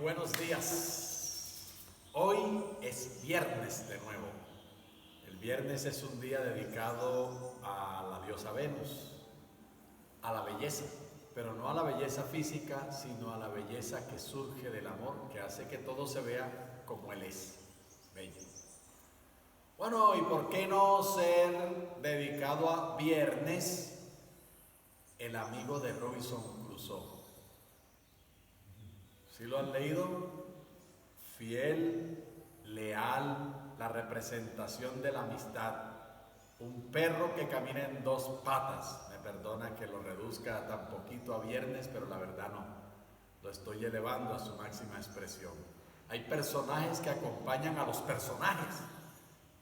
buenos días. Hoy es viernes de nuevo. El viernes es un día dedicado a la diosa Venus, a la belleza, pero no a la belleza física, sino a la belleza que surge del amor, que hace que todo se vea como él es, bello. Bueno, ¿y por qué no ser dedicado a viernes el amigo de Robinson Crusoe? ¿Sí lo han leído? Fiel, leal, la representación de la amistad. Un perro que camina en dos patas. Me perdona que lo reduzca tan poquito a viernes, pero la verdad no. Lo estoy elevando a su máxima expresión. Hay personajes que acompañan a los personajes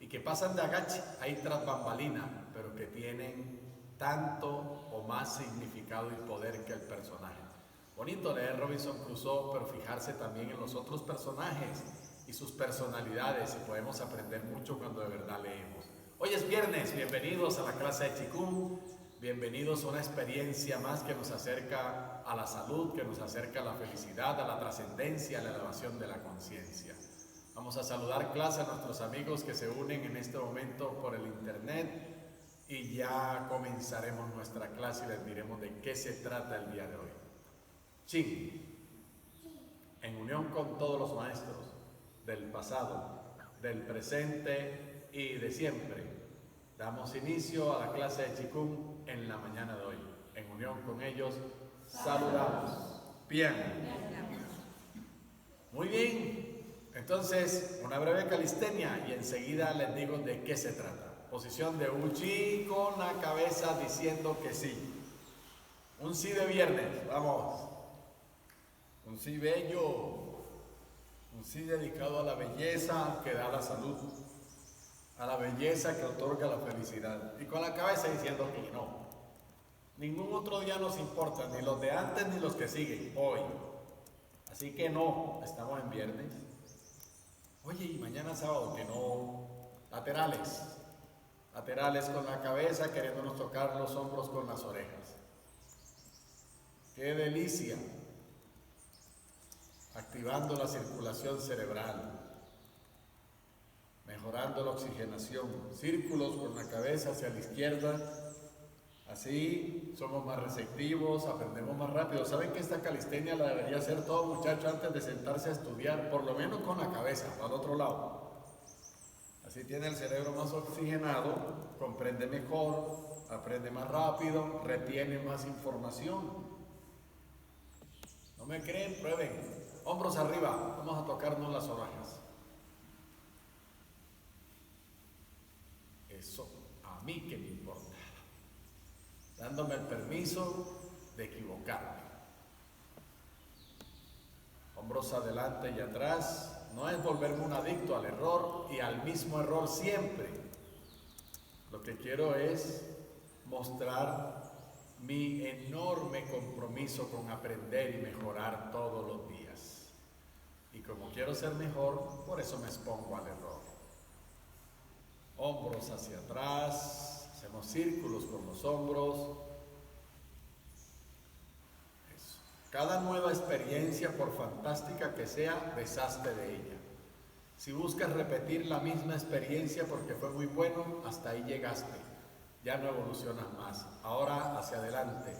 y que pasan de agache ahí tras bambalina, pero que tienen tanto o más significado y poder que el personaje. Bonito leer Robinson Crusoe, pero fijarse también en los otros personajes y sus personalidades, y podemos aprender mucho cuando de verdad leemos. Hoy es viernes, bienvenidos a la clase de Chikung, bienvenidos a una experiencia más que nos acerca a la salud, que nos acerca a la felicidad, a la trascendencia, a la elevación de la conciencia. Vamos a saludar clase a nuestros amigos que se unen en este momento por el internet y ya comenzaremos nuestra clase y les diremos de qué se trata el día de hoy. Chin, en unión con todos los maestros del pasado, del presente y de siempre, damos inicio a la clase de Chikung en la mañana de hoy. En unión con ellos, saludamos. Bien. Muy bien. Entonces, una breve calistenia y enseguida les digo de qué se trata. Posición de Uchi con la cabeza diciendo que sí. Un sí de viernes, vamos. Un sí bello, un sí dedicado a la belleza que da la salud, a la belleza que otorga la felicidad. Y con la cabeza diciendo que no. Ningún otro día nos importa, ni los de antes ni los que siguen, hoy. Así que no, estamos en viernes. Oye, y mañana sábado, que no. Laterales. Laterales con la cabeza, queriéndonos tocar los hombros con las orejas. ¡Qué delicia! Activando la circulación cerebral, mejorando la oxigenación, círculos con la cabeza hacia la izquierda, así somos más receptivos, aprendemos más rápido. ¿Saben que esta calistenia la debería hacer todo muchacho antes de sentarse a estudiar? Por lo menos con la cabeza, al otro lado. Así tiene el cerebro más oxigenado, comprende mejor, aprende más rápido, retiene más información. ¿No me creen? Prueben. Hombros arriba, vamos a tocarnos las orejas. Eso, a mí que me importa. Dándome el permiso de equivocarme. Hombros adelante y atrás. No es volverme un adicto al error y al mismo error siempre. Lo que quiero es mostrar mi enorme compromiso con aprender y mejorar todos los días. Y como quiero ser mejor, por eso me expongo al error. Hombros hacia atrás, hacemos círculos con los hombros. Eso. Cada nueva experiencia, por fantástica que sea, deshazte de ella. Si buscas repetir la misma experiencia porque fue muy bueno, hasta ahí llegaste. Ya no evolucionas más. Ahora hacia adelante.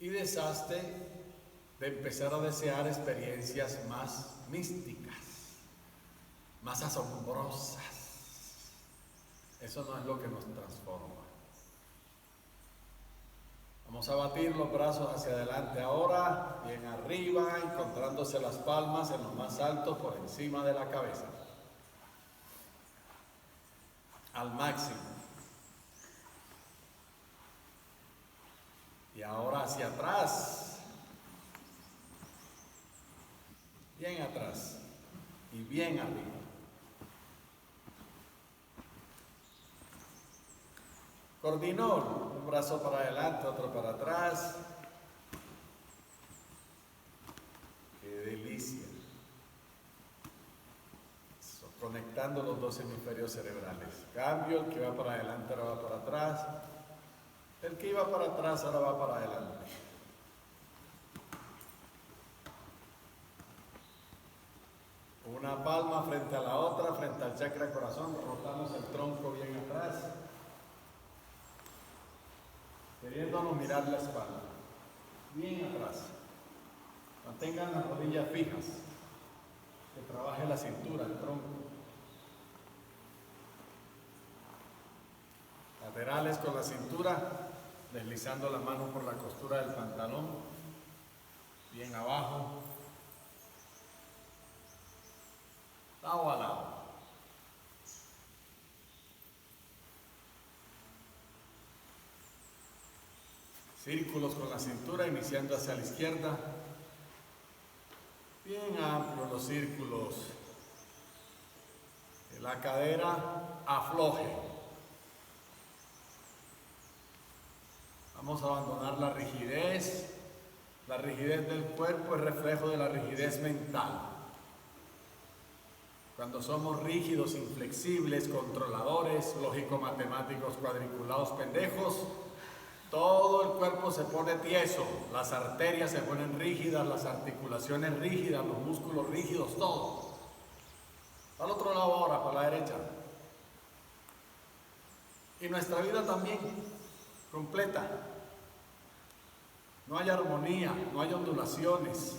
Y deshazte de empezar a desear experiencias más místicas, más asombrosas. Eso no es lo que nos transforma. Vamos a batir los brazos hacia adelante ahora, bien arriba, encontrándose las palmas en lo más alto por encima de la cabeza. Al máximo. Y ahora hacia atrás. Bien atrás y bien arriba. Cordinol, un brazo para adelante, otro para atrás. ¡Qué delicia! Eso, conectando los dos hemisferios cerebrales. Cambio, el que va para adelante ahora va para atrás. El que iba para atrás ahora va para adelante. Una palma frente a la otra, frente al chakra corazón, rotamos el tronco bien atrás, queriéndonos mirar la espalda, bien atrás. Mantengan las rodillas fijas, que trabaje la cintura, el tronco. Laterales con la cintura, deslizando la mano por la costura del pantalón, bien abajo. Lado a lado. Círculos con la cintura, iniciando hacia la izquierda. Bien amplios los círculos. Que la cadera afloje. Vamos a abandonar la rigidez. La rigidez del cuerpo es reflejo de la rigidez mental. Cuando somos rígidos, inflexibles, controladores, lógico-matemáticos, cuadriculados, pendejos, todo el cuerpo se pone tieso, las arterias se ponen rígidas, las articulaciones rígidas, los músculos rígidos, todo. Al otro lado ahora, para la derecha. Y nuestra vida también, completa. No hay armonía, no hay ondulaciones,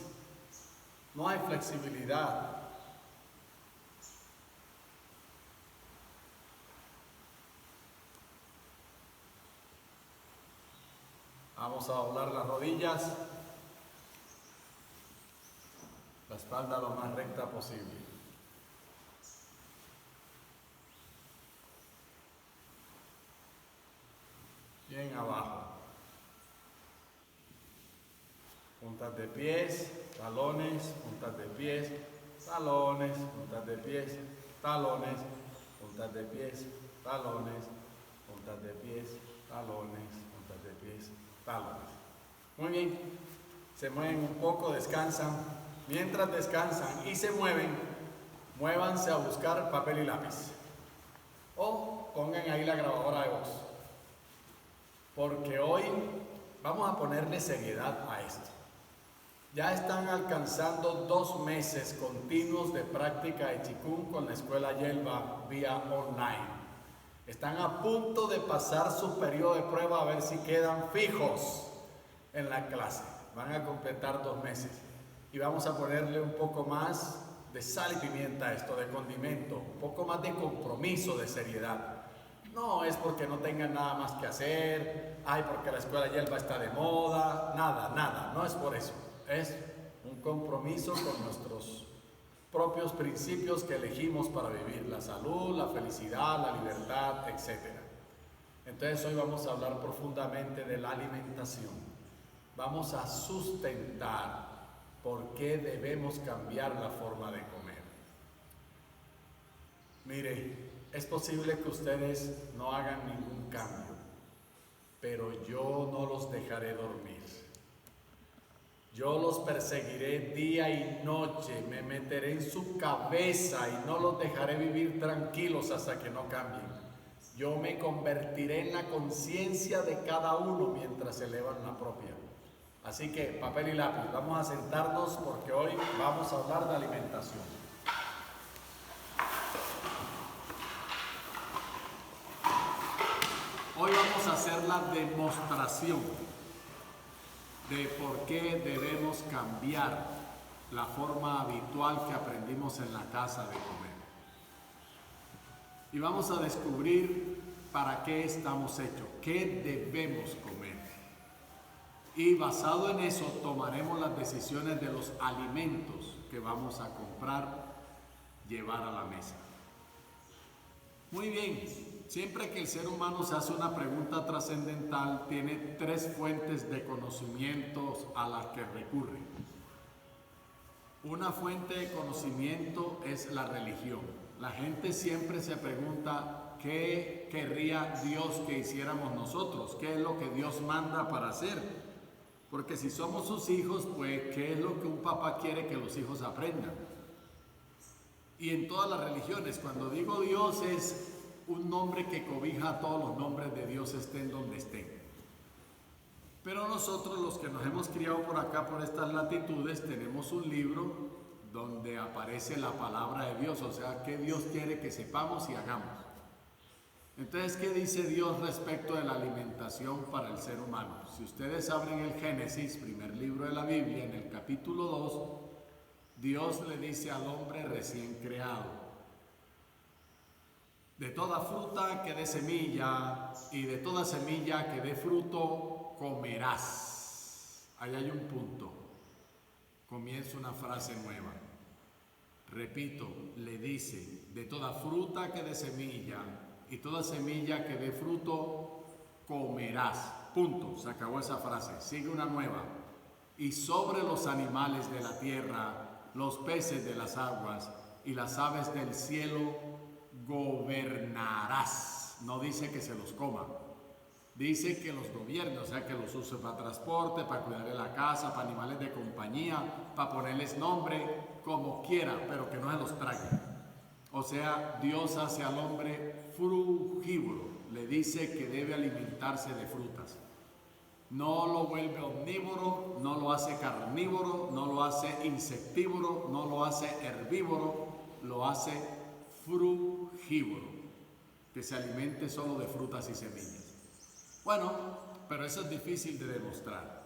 no hay flexibilidad. Vamos a doblar las rodillas, la espalda lo más recta posible. Bien abajo. Puntas de pies, talones, puntas de pies, talones, puntas de pies, talones, puntas de pies, talones, puntas de pies, talones, puntas de pies, talones. Muy bien, se mueven un poco, descansan. Mientras descansan y se mueven, muévanse a buscar papel y lápiz. O pongan ahí la grabadora de voz. Porque hoy vamos a ponerle seriedad a esto. Ya están alcanzando 2 meses continuos de práctica de Qigong con la Escuela Yelva vía online. Están a punto de pasar su periodo de prueba a ver si quedan fijos en la clase. Van a completar 2 meses. Y vamos a ponerle un poco más de sal y pimienta a esto, de condimento, un poco más de compromiso, de seriedad. No es porque no tengan nada más que hacer, ay, porque la Escuela Yelva está de moda, nada, no es por eso. Es un compromiso con nuestros propios principios que elegimos para vivir, la salud, la felicidad, la libertad, etc. Entonces hoy vamos a hablar profundamente de la alimentación. Vamos a sustentar por qué debemos cambiar la forma de comer. Mire, es posible que ustedes no hagan ningún cambio, pero yo no los dejaré dormir. Yo los perseguiré día y noche, me meteré en su cabeza y no los dejaré vivir tranquilos hasta que no cambien. Yo me convertiré en la conciencia de cada uno mientras elevan la propia. Así que, papel y lápiz, vamos a sentarnos porque hoy vamos a hablar de alimentación. Hoy vamos a hacer la demostración de por qué debemos cambiar la forma habitual que aprendimos en la casa de comer. Y vamos a descubrir para qué estamos hechos, qué debemos comer. Y basado en eso tomaremos las decisiones de los alimentos que vamos a comprar, llevar a la mesa. Muy bien. Siempre que el ser humano se hace una pregunta trascendental, tiene 3 fuentes de conocimientos a las que recurre. Una fuente de conocimiento es la religión. La gente siempre se pregunta, ¿qué querría Dios que hiciéramos nosotros? ¿Qué es lo que Dios manda para hacer? Porque si somos sus hijos, pues, ¿qué es lo que un papá quiere que los hijos aprendan? Y en todas las religiones, cuando digo Dios es un nombre que cobija a todos los nombres de Dios, estén donde estén. Pero nosotros, los que nos hemos criado por acá, por estas latitudes, tenemos un libro donde aparece la palabra de Dios, o sea, qué Dios quiere que sepamos y hagamos. Entonces, ¿qué dice Dios respecto de la alimentación para el ser humano? Si ustedes abren el Génesis, primer libro de la Biblia, en el capítulo 2, Dios le dice al hombre recién creado: de toda fruta que dé semilla y de toda semilla que dé fruto comerás. Ahí hay un punto. Comienza una frase nueva. Repito, le dice: de toda fruta que dé semilla y toda semilla que dé fruto comerás. Punto. Se acabó esa frase. Sigue una nueva. Y sobre los animales de la tierra, los peces de las aguas y las aves del cielo gobernarás. No dice que se los coma. Dice que los gobierne, o sea, que los use para transporte, para cuidar de la casa, para animales de compañía, para ponerles nombre, como quiera, pero que no se los trague. O sea, Dios hace al hombre frugívoro, le dice que debe alimentarse de frutas. No lo vuelve omnívoro, no lo hace carnívoro, no lo hace insectívoro, no lo hace herbívoro, lo hace frugívoro, que se alimente solo de frutas y semillas. Bueno, pero eso es difícil de demostrar.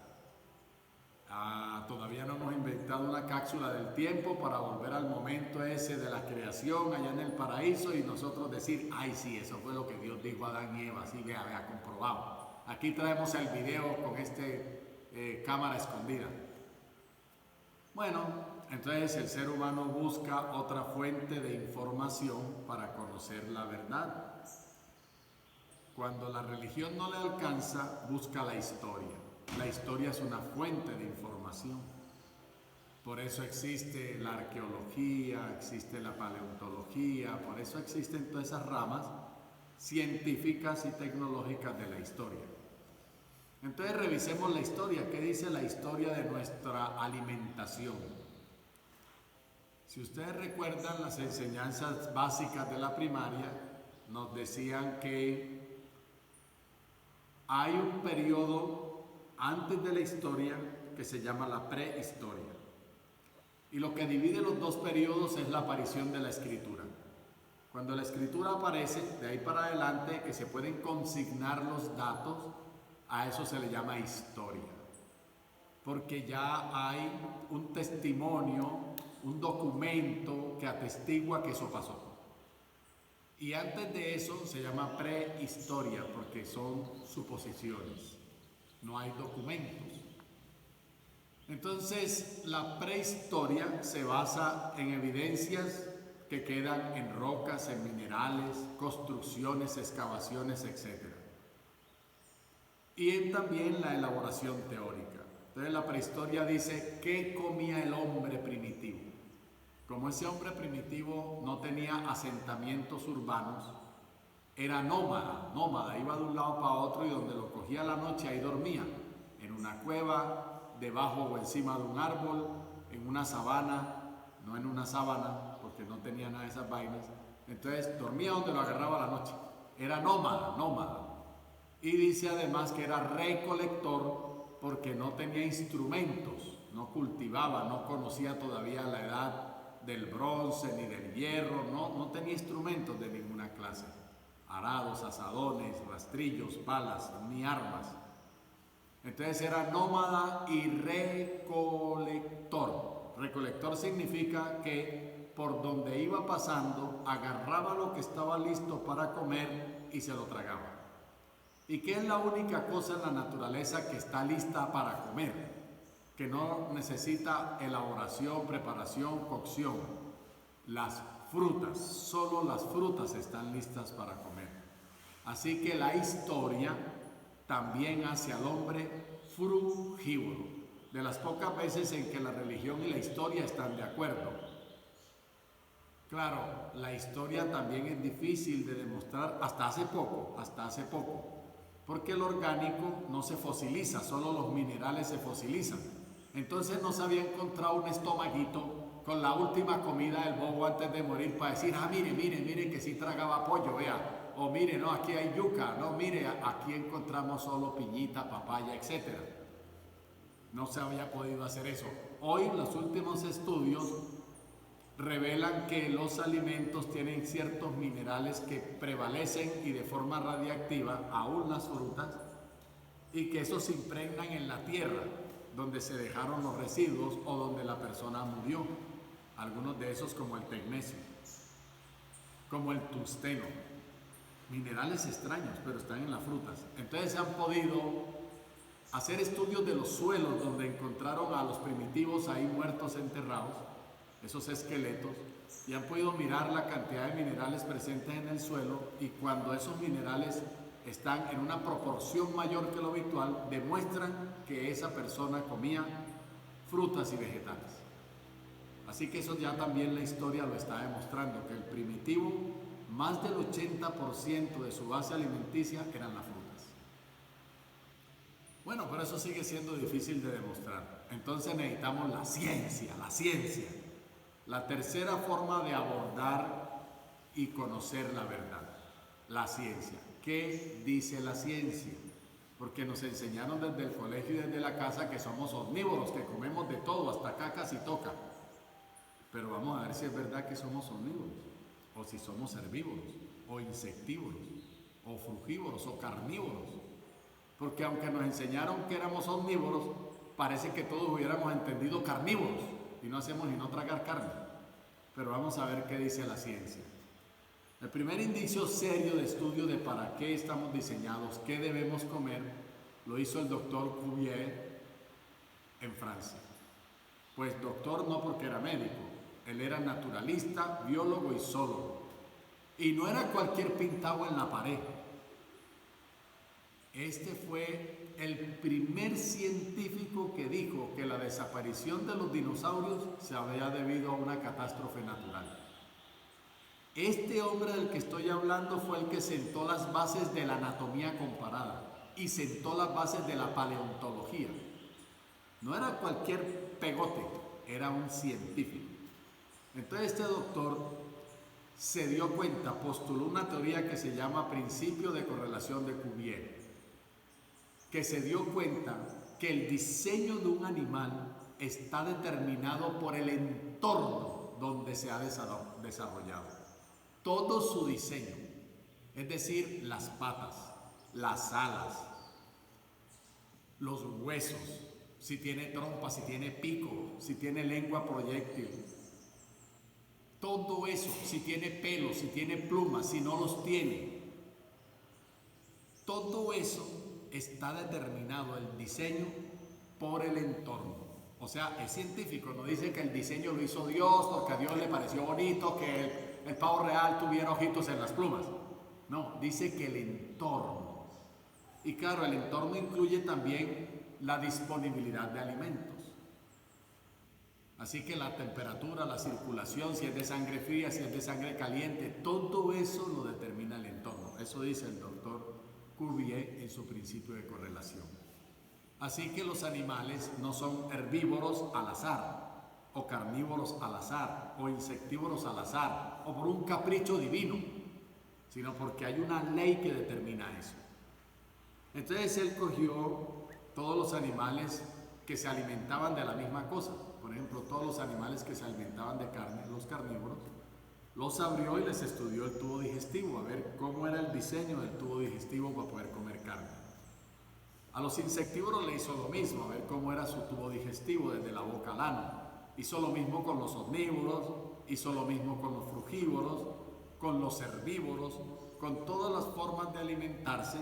Todavía no hemos inventado una cápsula del tiempo para volver al momento ese de la creación allá en el paraíso y nosotros decir: ay, sí, eso fue lo que Dios dijo a Adán y Eva, así que había comprobado. Aquí traemos el video con cámara escondida. Bueno, entonces el ser humano busca otra fuente de información para conocer la verdad. Cuando la religión no le alcanza, busca la historia. La historia es una fuente de información. Por eso existe la arqueología, existe la paleontología, por eso existen todas esas ramas científicas y tecnológicas de la historia. Entonces revisemos la historia. ¿Qué dice la historia de nuestra alimentación? Si ustedes recuerdan las enseñanzas básicas de la primaria, nos decían que hay un periodo antes de la historia que se llama la prehistoria. Y lo que divide los dos periodos es la aparición de la escritura. Cuando la escritura aparece, de ahí para adelante, que se pueden consignar los datos, a eso se le llama historia. Porque ya hay un testimonio, un documento que atestigua que eso pasó. Y antes de eso se llama prehistoria, porque son suposiciones, no hay documentos. Entonces, la prehistoria se basa en evidencias que quedan en rocas, en minerales, construcciones, excavaciones, etc. Y en también la elaboración teórica. Entonces, la prehistoria dice: ¿qué comía el hombre primitivo? Como ese hombre primitivo no tenía asentamientos urbanos, era nómada, iba de un lado para otro y donde lo cogía la noche ahí dormía, en una cueva, debajo o encima de un árbol, en una sabana, no en una sábana, porque no tenía nada de esas vainas. Entonces dormía donde lo agarraba la noche, era nómada. Y dice además que era recolector porque no tenía instrumentos, no cultivaba, no conocía todavía la edad del bronce ni del hierro, no tenía instrumentos de ninguna clase, arados, azadones, rastrillos, palas, ni armas. Entonces era nómada y recolector. Recolector significa que por donde iba pasando agarraba lo que estaba listo para comer y se lo tragaba. ¿Y qué es la única cosa en la naturaleza que está lista para comer? Que no necesita elaboración, preparación, cocción. Las frutas, solo las frutas están listas para comer. Así que la historia también hace al hombre frugívoro, de las pocas veces en que la religión y la historia están de acuerdo. Claro, la historia también es difícil de demostrar hasta hace poco, porque el orgánico no se fosiliza, solo los minerales se fosilizan. Entonces no se había encontrado un estomaguito con la última comida del bobo antes de morir para decir: mire que sí tragaba pollo, vea, o mire, no, aquí hay yuca, no, mire, aquí encontramos solo piñita, papaya, etc. No se había podido hacer eso. Hoy los últimos estudios revelan que los alimentos tienen ciertos minerales que prevalecen y de forma radiactiva, aún las frutas, y que esos se impregnan en la tierra donde se dejaron los residuos o donde la persona murió. Algunos de esos, como el tecnecio, como el tungsteno, minerales extraños, pero están en las frutas. Entonces se han podido hacer estudios de los suelos donde encontraron a los primitivos ahí muertos enterrados, esos esqueletos, y han podido mirar la cantidad de minerales presentes en el suelo, y cuando esos minerales están en una proporción mayor que lo habitual, demuestran que esa persona comía frutas y vegetales. Así que eso ya también la historia lo está demostrando, que el primitivo, más del 80% de su base alimenticia eran las frutas. Bueno, pero eso sigue siendo difícil de demostrar. Entonces necesitamos la ciencia. La tercera forma de abordar y conocer la verdad, la ciencia. ¿Qué dice la ciencia? Porque nos enseñaron desde el colegio y desde la casa que somos omnívoros, que comemos de todo, hasta caca si toca. Pero vamos a ver si es verdad que somos omnívoros, o si somos herbívoros, o insectívoros, o frugívoros, o carnívoros. Porque aunque nos enseñaron que éramos omnívoros, parece que todos hubiéramos entendido carnívoros, y no hacemos ni no tragar carne. Pero vamos a ver qué dice la ciencia. El primer indicio serio de estudio de para qué estamos diseñados, qué debemos comer, lo hizo el doctor Cuvier en Francia. Pues doctor no porque era médico, él era naturalista, biólogo y zoólogo. Y no era cualquier pintado en la pared. Este fue el primer científico que dijo que la desaparición de los dinosaurios se había debido a una catástrofe natural. Este hombre del que estoy hablando fue el que sentó las bases de la anatomía comparada y sentó las bases de la paleontología. No era cualquier pegote, era un científico. Entonces este doctor se dio cuenta, postuló una teoría que se llama principio de correlación de Cuvier, que se dio cuenta que el diseño de un animal está determinado por el entorno donde se ha desarrollado. Todo su diseño, es decir, las patas, las alas, los huesos, si tiene trompa, si tiene pico, si tiene lengua proyectil, todo eso, si tiene pelo, si tiene plumas, si no los tiene, todo eso está determinado, el diseño, por el entorno. O sea, es científico, no dice que el diseño lo hizo Dios porque a Dios le pareció bonito que el pavo real tuviera ojitos en las plumas. No, dice que el entorno. Y claro, el entorno incluye también la disponibilidad de alimentos. Así que la temperatura, la circulación, si es de sangre fría, si es de sangre caliente, todo eso lo determina el entorno. Eso dice el doctor Cuvier en su principio de correlación. Así que los animales no son herbívoros al azar, o carnívoros al azar, o insectívoros al azar, o por un capricho divino, sino porque hay una ley que determina eso. Entonces él cogió todos los animales que se alimentaban de la misma cosa, por ejemplo, todos los animales que se alimentaban de carne, los carnívoros, los abrió y les estudió el tubo digestivo, a ver cómo era el diseño del tubo digestivo para poder comer carne. A los insectívoros le hizo lo mismo, a ver cómo era su tubo digestivo desde la boca al ano. Hizo lo mismo con los omnívoros, hizo lo mismo con los frugívoros, con los herbívoros, con todas las formas de alimentarse.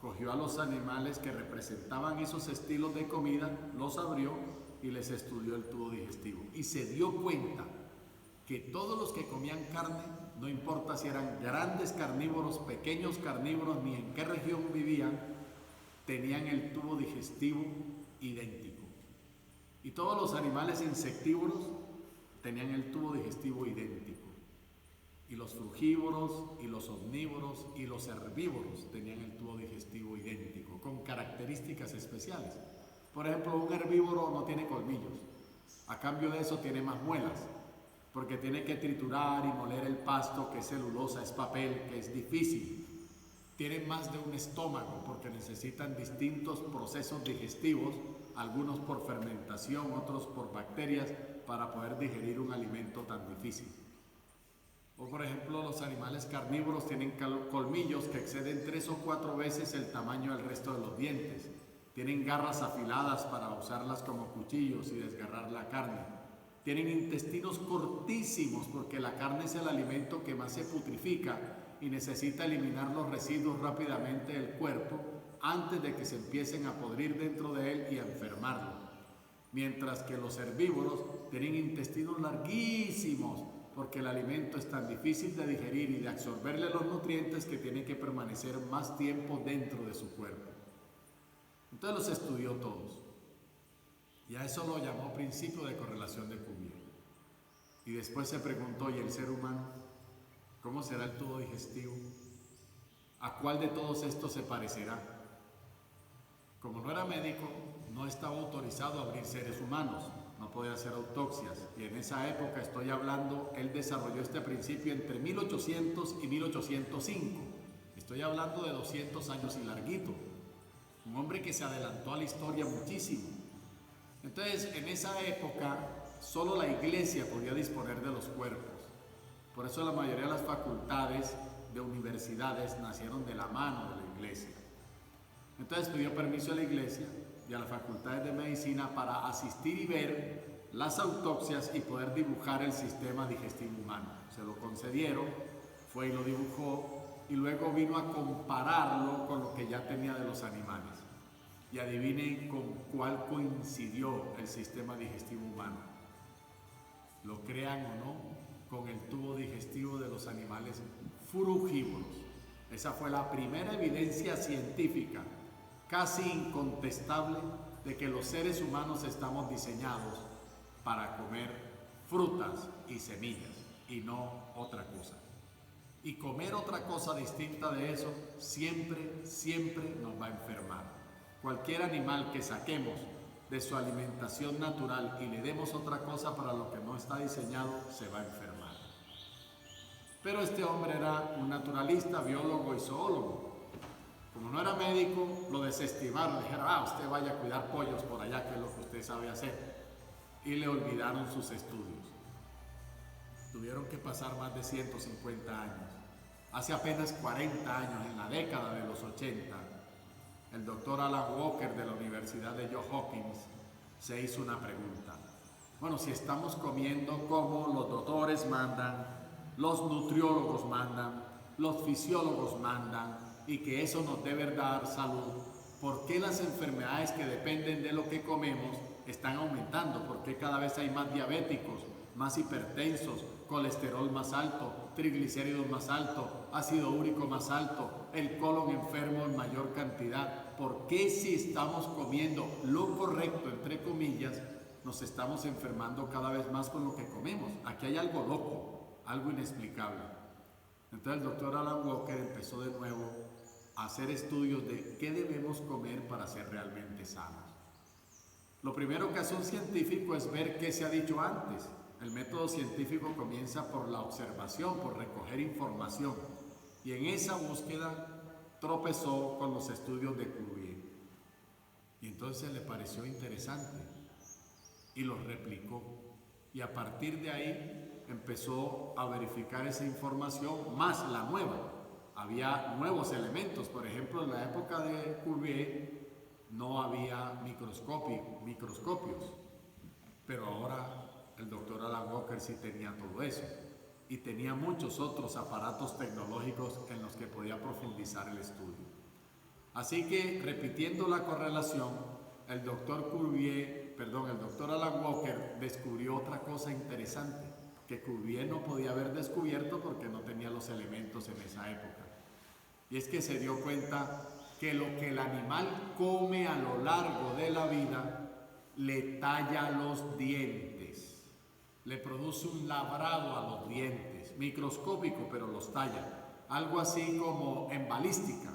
Cogió a los animales que representaban esos estilos de comida, los abrió y les estudió el tubo digestivo. Y se dio cuenta que todos los que comían carne, no importa si eran grandes carnívoros, pequeños carnívoros, ni en qué región vivían, tenían el tubo digestivo idéntico. Y todos los animales insectívoros tenían el tubo digestivo idéntico. Y los frugívoros, y los omnívoros, y los herbívoros tenían el tubo digestivo idéntico, con características especiales. Por ejemplo, un herbívoro no tiene colmillos. A cambio de eso tiene más muelas, porque tiene que triturar y moler el pasto, que es celulosa, es papel, que es difícil. Tienen más de un estómago porque necesitan distintos procesos digestivos, algunos por fermentación, otros por bacterias, para poder digerir un alimento tan difícil. O por ejemplo, los animales carnívoros tienen colmillos que exceden 3 o 4 veces el tamaño del resto de los dientes. Tienen garras afiladas para usarlas como cuchillos y desgarrar la carne. Tienen intestinos cortísimos porque la carne es el alimento que más se putrifica y necesita eliminar los residuos rápidamente del cuerpo antes de que se empiecen a podrir dentro de él y a enfermarlo. Mientras que los herbívoros tienen intestinos larguísimos porque el alimento es tan difícil de digerir y de absorberle los nutrientes que tiene que permanecer más tiempo dentro de su cuerpo. Entonces los estudió todos. Y a eso lo llamó principio de correlación de Cuvier. Y después se preguntó, ¿y el ser humano? ¿Cómo será el tubo digestivo? ¿A cuál de todos estos se parecerá? Como no era médico, no estaba autorizado a abrir seres humanos, no podía hacer autopsias. Y en esa época, estoy hablando, él desarrolló este principio entre 1800 y 1805. Estoy hablando de 200 años y larguito. Un hombre que se adelantó a la historia muchísimo. Entonces, en esa época, solo la iglesia podía disponer de los cuerpos. Por eso la mayoría de las facultades de universidades nacieron de la mano de la iglesia. Entonces pidió permiso a la iglesia y a las facultades de medicina para asistir y ver las autopsias y poder dibujar el sistema digestivo humano. Se lo concedieron, fue y lo dibujó y luego vino a compararlo con lo que ya tenía de los animales. Y adivinen con cuál coincidió el sistema digestivo humano. Lo crean o no, con el tubo digestivo de los animales frugívoros. Esa fue la primera evidencia científica, casi incontestable, de que los seres humanos estamos diseñados para comer frutas y semillas y no otra cosa. Y comer otra cosa distinta de eso siempre nos va a enfermar. Cualquier animal que saquemos de su alimentación natural y le demos otra cosa para lo que no está diseñado, se va a enfermar. Pero este hombre era un naturalista, biólogo y zoólogo. Como no era médico, lo desestimaron, dijeron, usted vaya a cuidar pollos por allá, que es lo que usted sabe hacer. Y le olvidaron sus estudios. Tuvieron que pasar más de 150 años. Hace apenas 40 años, en la década de los 80, el doctor Alan Walker de la Universidad de Johns Hopkins se hizo una pregunta. Bueno, si estamos comiendo como los doctores mandan, los nutriólogos mandan, los fisiólogos mandan, y que eso nos debe dar salud, ¿por qué las enfermedades que dependen de lo que comemos están aumentando? ¿Por qué cada vez hay más diabéticos, más hipertensos, colesterol más alto, triglicéridos más alto, ácido úrico más alto, el colon enfermo en mayor cantidad? ¿Por qué si estamos comiendo lo correcto, entre comillas, nos estamos enfermando cada vez más con lo que comemos? Aquí hay algo loco, algo inexplicable. Entonces el doctor Alan Walker empezó de nuevo a hacer estudios de qué debemos comer para ser realmente sanos. Lo primero que hace un científico es ver qué se ha dicho antes. El método científico comienza por la observación, por recoger información. Y en esa búsqueda tropezó con los estudios de Cuvier. Y entonces le pareció interesante y los replicó. Y a partir de ahí empezó a verificar esa información más la nueva. Había nuevos elementos. Por ejemplo, en la época de Cuvier no había microscopios. Pero ahora el doctor Alan Walker sí tenía todo eso. Y tenía muchos otros aparatos tecnológicos en los que podía profundizar el estudio. Así que, repitiendo la correlación, el doctor Alan Walker descubrió otra cosa interesante que Cuvier no podía haber descubierto porque no tenía los elementos en esa época. Y es que se dio cuenta que lo que el animal come a lo largo de la vida le talla los dientes, le produce un labrado a los dientes, microscópico, pero los talla. Algo así como en balística,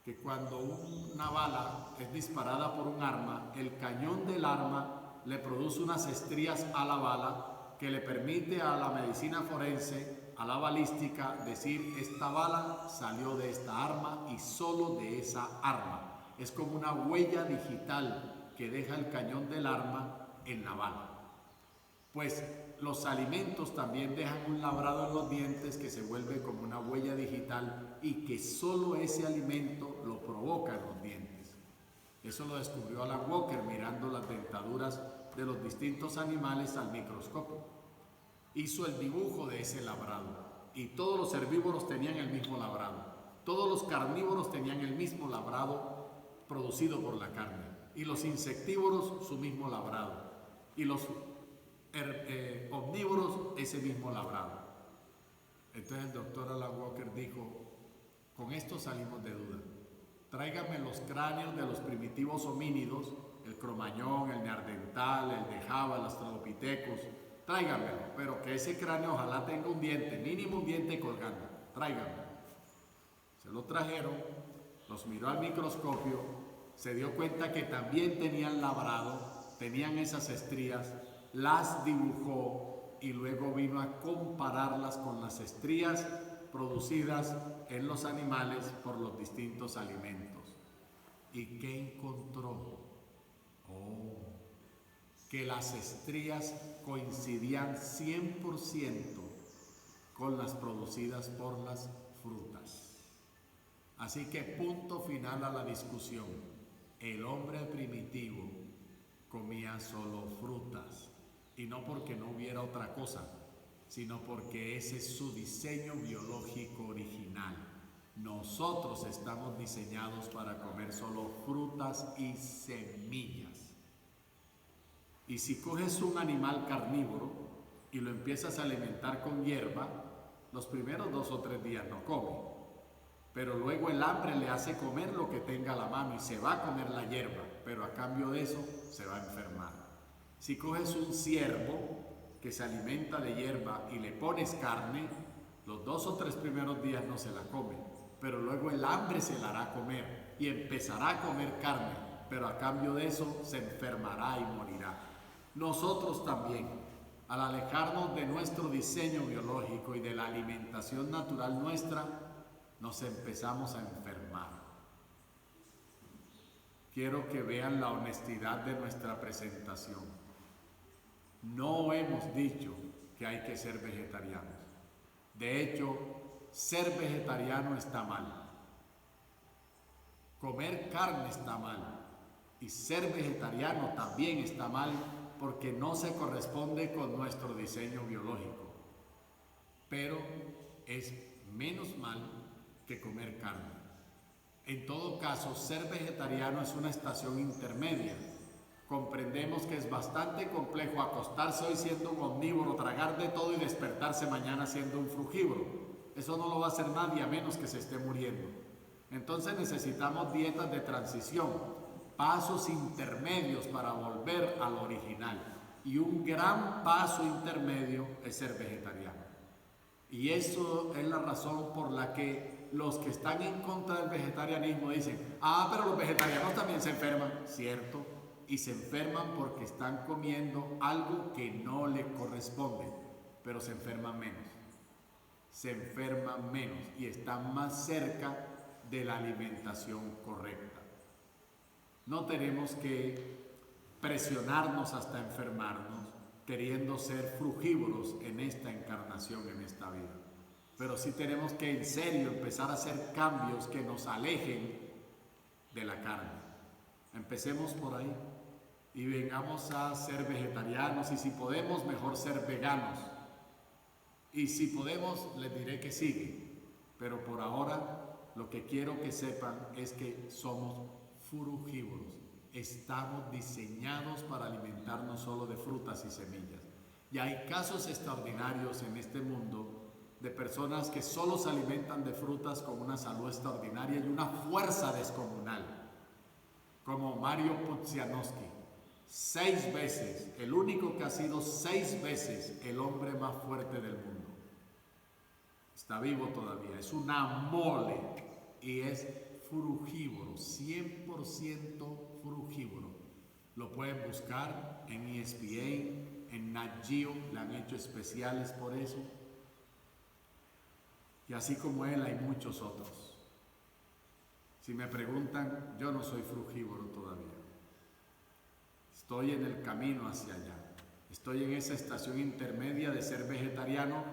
que cuando una bala es disparada por un arma, el cañón del arma le produce unas estrías a la bala que le permite a la medicina forense, a la balística, decir esta bala salió de esta arma y solo de esa arma. Es como una huella digital que deja el cañón del arma en la bala. Pues los alimentos también dejan un labrado en los dientes que se vuelve como una huella digital y que solo ese alimento lo provoca en los dientes. Eso lo descubrió Alan Walker mirando las dentaduras de los distintos animales al microscopio. Hizo el dibujo de ese labrado y todos los herbívoros tenían el mismo labrado. Todos los carnívoros tenían el mismo labrado producido por la carne y los insectívoros su mismo labrado y los omnívoros ese mismo labrado. Entonces el doctor Alan Walker dijo, con esto salimos de duda. Tráigame los cráneos de los primitivos homínidos, el cromañón, el neandertal, el de Java, el australopithecus, tráigamelo, pero que ese cráneo ojalá tenga un diente, mínimo un diente colgando, tráigamelo. Se lo trajeron, los miró al microscopio, se dio cuenta que también tenían labrado, tenían esas estrías, las dibujó y luego vino a compararlas con las estrías producidas en los animales por los distintos alimentos. ¿Y qué encontró? Que las estrías coincidían 100% con las producidas por las frutas. Así que punto final a la discusión. El hombre primitivo comía solo frutas, y no porque no hubiera otra cosa, sino porque ese es su diseño biológico original. Nosotros estamos diseñados para comer solo frutas y semillas. Y si coges un animal carnívoro y lo empiezas a alimentar con hierba, los primeros 2 o 3 días no come, pero luego el hambre le hace comer lo que tenga a la mano y se va a comer la hierba, pero a cambio de eso se va a enfermar. Si coges un ciervo que se alimenta de hierba y le pones carne, los 2 o 3 primeros días no se la come, pero luego el hambre se la hará comer y empezará a comer carne, pero a cambio de eso se enfermará y morirá. Nosotros también, al alejarnos de nuestro diseño biológico y de la alimentación natural nuestra, nos empezamos a enfermar. Quiero que vean la honestidad de nuestra presentación. No hemos dicho que hay que ser vegetarianos. De hecho, ser vegetariano está mal. Comer carne está mal. Y ser vegetariano también está mal porque no se corresponde con nuestro diseño biológico. Pero es menos mal que comer carne. En todo caso, ser vegetariano es una estación intermedia. Comprendemos que es bastante complejo acostarse hoy siendo un omnívoro, tragar de todo y despertarse mañana siendo un frugívoro. Eso no lo va a hacer nadie a menos que se esté muriendo. Entonces necesitamos dietas de transición, pasos intermedios para volver al original. Y un gran paso intermedio es ser vegetariano. Y eso es la razón por la que los que están en contra del vegetarianismo dicen, pero los vegetarianos también se enferman. Cierto, y se enferman porque están comiendo algo que no le corresponde, pero se enferman menos. Se enferman menos y están más cerca de la alimentación correcta. No tenemos que presionarnos hasta enfermarnos queriendo ser frugívoros en esta encarnación, en esta vida. Pero sí tenemos que en serio empezar a hacer cambios que nos alejen de la carne. Empecemos por ahí y vengamos a ser vegetarianos y si podemos mejor ser veganos. Y si podemos les diré que sigue, pero por ahora lo que quiero que sepan es que somos frugívoros. Estamos diseñados para alimentarnos solo de frutas y semillas. Y hay casos extraordinarios en este mundo de personas que solo se alimentan de frutas con una salud extraordinaria y una fuerza descomunal, como Mario Pudzianowski, 6 veces, el único que ha sido 6 veces el hombre más fuerte del mundo. Está vivo todavía, es una mole y es frugívoro, 100% frugívoro. Lo pueden buscar en ESPN, en Nat Geo, le han hecho especiales por eso. Y así como él hay muchos otros. Si me preguntan, yo no soy frugívoro todavía. Estoy en el camino hacia allá. Estoy en esa estación intermedia de ser vegetariano,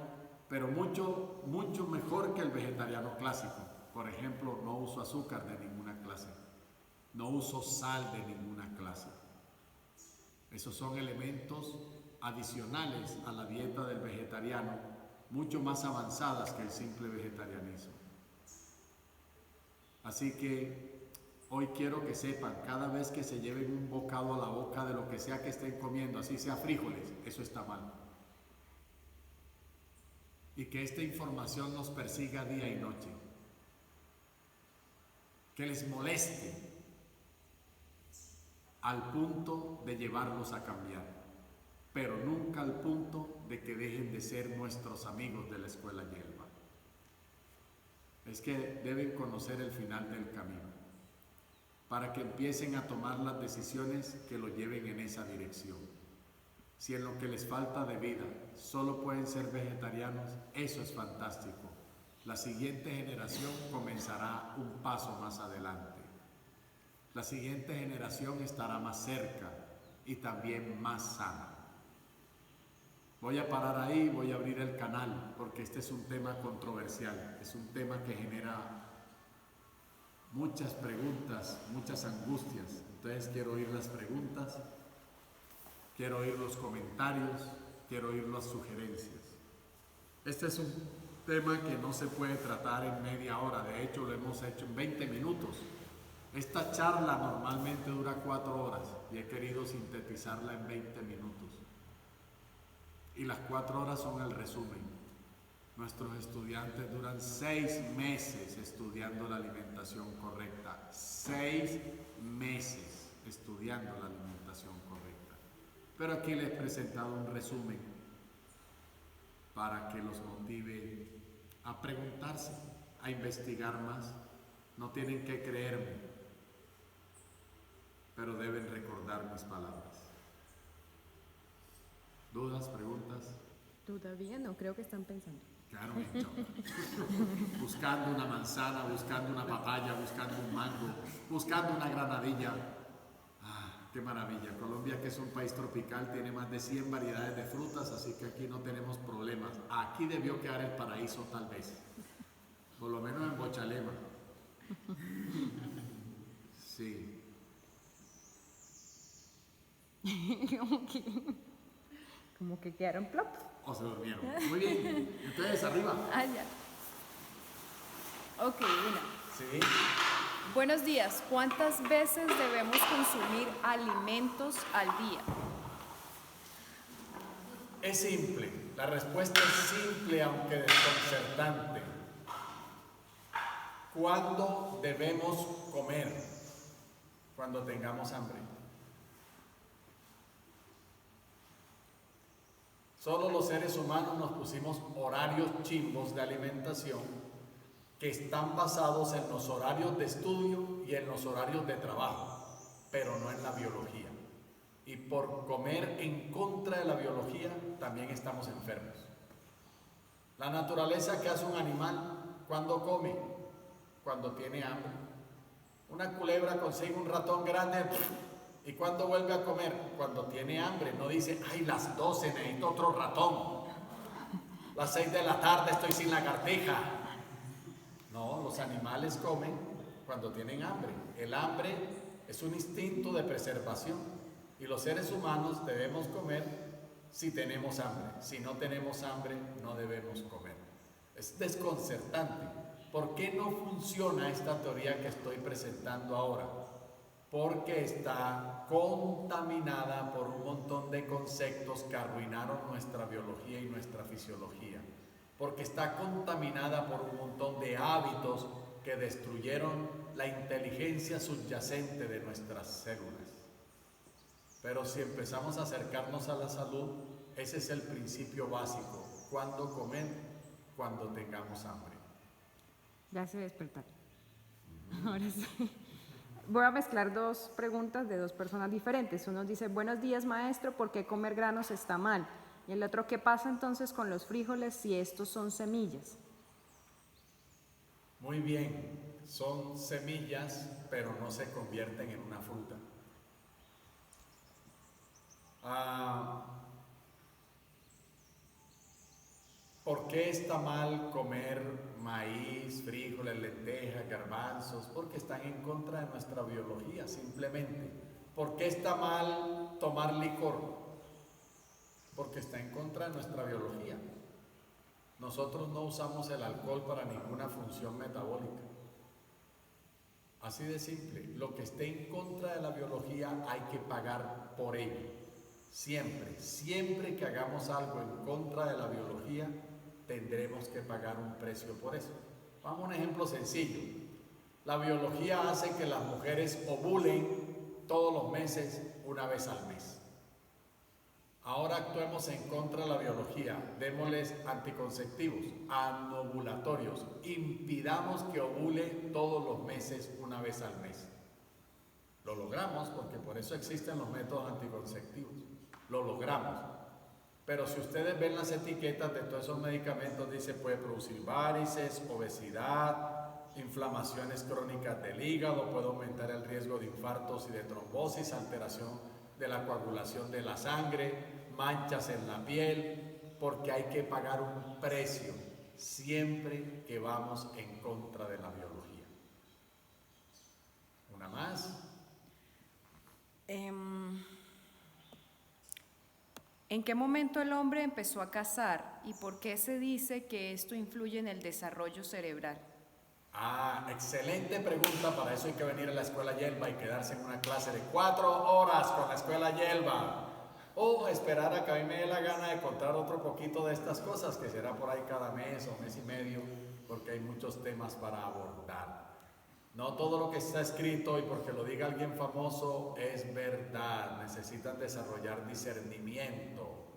pero mucho, mucho mejor que el vegetariano clásico. Por ejemplo, no uso azúcar de ninguna clase, no uso sal de ninguna clase. Esos son elementos adicionales a la dieta del vegetariano, mucho más avanzadas que el simple vegetarianismo. Así que hoy quiero que sepan, cada vez que se lleven un bocado a la boca de lo que sea que estén comiendo, así sea frijoles, eso está mal. Y que esta información nos persiga día y noche. Que les moleste al punto de llevarlos a cambiar, pero nunca al punto de que dejen de ser nuestros amigos de la Escuela Yelva. Es que deben conocer el final del camino, para que empiecen a tomar las decisiones que lo lleven en esa dirección. Si en lo que les falta de vida solo pueden ser vegetarianos, eso es fantástico. La siguiente generación comenzará un paso más adelante. La siguiente generación estará más cerca y también más sana. Voy a parar ahí, voy a abrir el canal, porque este es un tema controversial, es un tema que genera muchas preguntas, muchas angustias. Entonces quiero oír las preguntas, quiero oír los comentarios, quiero oír las sugerencias. Este es un tema que no se puede tratar en media hora, de hecho lo hemos hecho en 20 minutos. Esta charla normalmente dura 4 horas y he querido sintetizarla en 20 minutos. Y las 4 horas son el resumen. Nuestros estudiantes duran 6 meses estudiando la alimentación correcta. 6 meses estudiando la alimentación correcta. Pero aquí les he presentado un resumen para que los motive a preguntarse, a investigar más. No tienen que creerme, pero deben recordar mis palabras. ¿Dudas, preguntas? Todavía no, creo que están pensando. Claro, buscando una manzana, buscando una papaya, buscando un mango, buscando una granadilla. ¡Ah, qué maravilla! Colombia, que es un país tropical, tiene más de 100 variedades de frutas, así que aquí no tenemos problemas. Aquí debió quedar el paraíso tal vez, por lo menos en Bochalema. Sí. Como que quedaron plop. O se durmieron. Muy bien. Ustedes arriba. Ah, ya. Ok, una. Sí. Buenos días. ¿Cuántas veces debemos consumir alimentos al día? Es simple. La respuesta es simple, aunque desconcertante. ¿Cuándo debemos comer? Cuando tengamos hambre. Solo los seres humanos nos pusimos horarios chimbos de alimentación que están basados en los horarios de estudio y en los horarios de trabajo, pero no en la biología. Y por comer en contra de la biología también estamos enfermos. La naturaleza que hace un animal, ¿cuándo come? Cuando tiene hambre. Una culebra consigue un ratón grande. ¿Y cuándo vuelve a comer? Cuando tiene hambre. No dice, ay, las 12 necesito otro ratón. Las 6 de la tarde estoy sin lagartija. No, los animales comen cuando tienen hambre. El hambre es un instinto de preservación. Y los seres humanos debemos comer si tenemos hambre. Si no tenemos hambre, no debemos comer. Es desconcertante. ¿Por qué no funciona esta teoría que estoy presentando ahora? Porque está contaminada por un montón de conceptos que arruinaron nuestra biología y nuestra fisiología. Porque está contaminada por un montón de hábitos que destruyeron la inteligencia subyacente de nuestras células. Pero si empezamos a acercarnos a la salud, ese es el principio básico. ¿Cuándo comer? Cuando tengamos hambre. Ya se despertaron. Ahora sí. Voy a mezclar 2 preguntas de 2 personas diferentes. Uno dice, buenos días maestro, ¿por qué comer granos está mal? Y el otro, ¿qué pasa entonces con los frijoles si estos son semillas? Muy bien, son semillas, pero no se convierten en una fruta. ¿Por qué está mal comer maíz, frijoles, lentejas, garbanzos? Porque están en contra de nuestra biología, simplemente. ¿Por qué está mal tomar licor? Porque está en contra de nuestra biología. Nosotros no usamos el alcohol para ninguna función metabólica. Así de simple. Lo que esté en contra de la biología hay que pagar por ello. Siempre, siempre que hagamos algo en contra de la biología, tendremos que pagar un precio por eso. Vamos a un ejemplo sencillo. La biología hace que las mujeres ovulen todos los meses, una vez al mes. Ahora actuemos en contra de la biología, démosles anticonceptivos, anovulatorios, impidamos que ovule todos los meses, una vez al mes. Lo logramos porque por eso existen los métodos anticonceptivos, lo logramos. Pero si ustedes ven las etiquetas de todos esos medicamentos, dice puede producir varices, obesidad, inflamaciones crónicas del hígado, puede aumentar el riesgo de infartos y de trombosis, alteración de la coagulación de la sangre, manchas en la piel, porque hay que pagar un precio siempre que vamos en contra de la biología. Una más. ¿En qué momento el hombre empezó a cazar y por qué se dice que esto influye en el desarrollo cerebral? Excelente pregunta. Para eso hay que venir a la Escuela Yelva y quedarse en una clase de 4 horas con la Escuela Yelva. O esperar a que a mí me dé la gana de contar otro poquito de estas cosas, que será por ahí cada mes o mes y medio, porque hay muchos temas para abordar. No todo lo que está escrito y porque lo diga alguien famoso es verdad. Necesitan desarrollar discernimiento.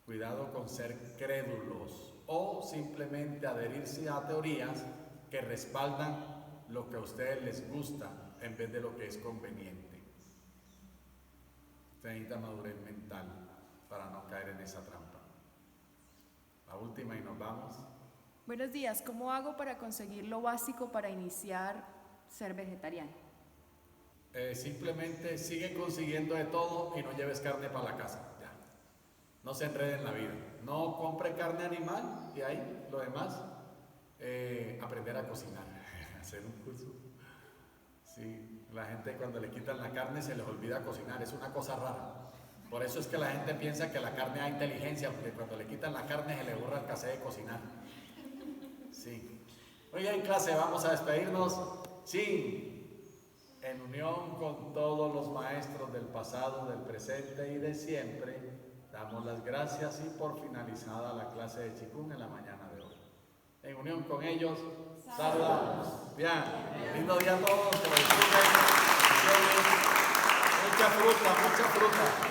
Cuidado con ser crédulos o simplemente adherirse a teorías que respaldan lo que a ustedes les gusta en vez de lo que es conveniente. Usted necesita madurez mental para no caer en esa trampa. La última y nos vamos. Buenos días, ¿cómo hago para conseguir lo básico para iniciar ser vegetariano? Simplemente sigue consiguiendo de todo y no lleves carne para la casa. Ya. No se enrede en la vida. No compre carne animal y ahí lo demás, aprender a cocinar, hacer un curso. Sí, la gente cuando le quitan la carne se les olvida cocinar, es una cosa rara. Por eso es que la gente piensa que la carne da inteligencia, porque cuando le quitan la carne se le borra el cassette de cocinar. Sí. Muy bien, clase, vamos a despedirnos. Sí, en unión con todos los maestros del pasado, del presente y de siempre, damos las gracias y por finalizada la clase de Chikung en la mañana de hoy. En unión con ellos, saludamos. Bien, lindo día a todos, que lo disfruten. Mucha fruta, mucha fruta.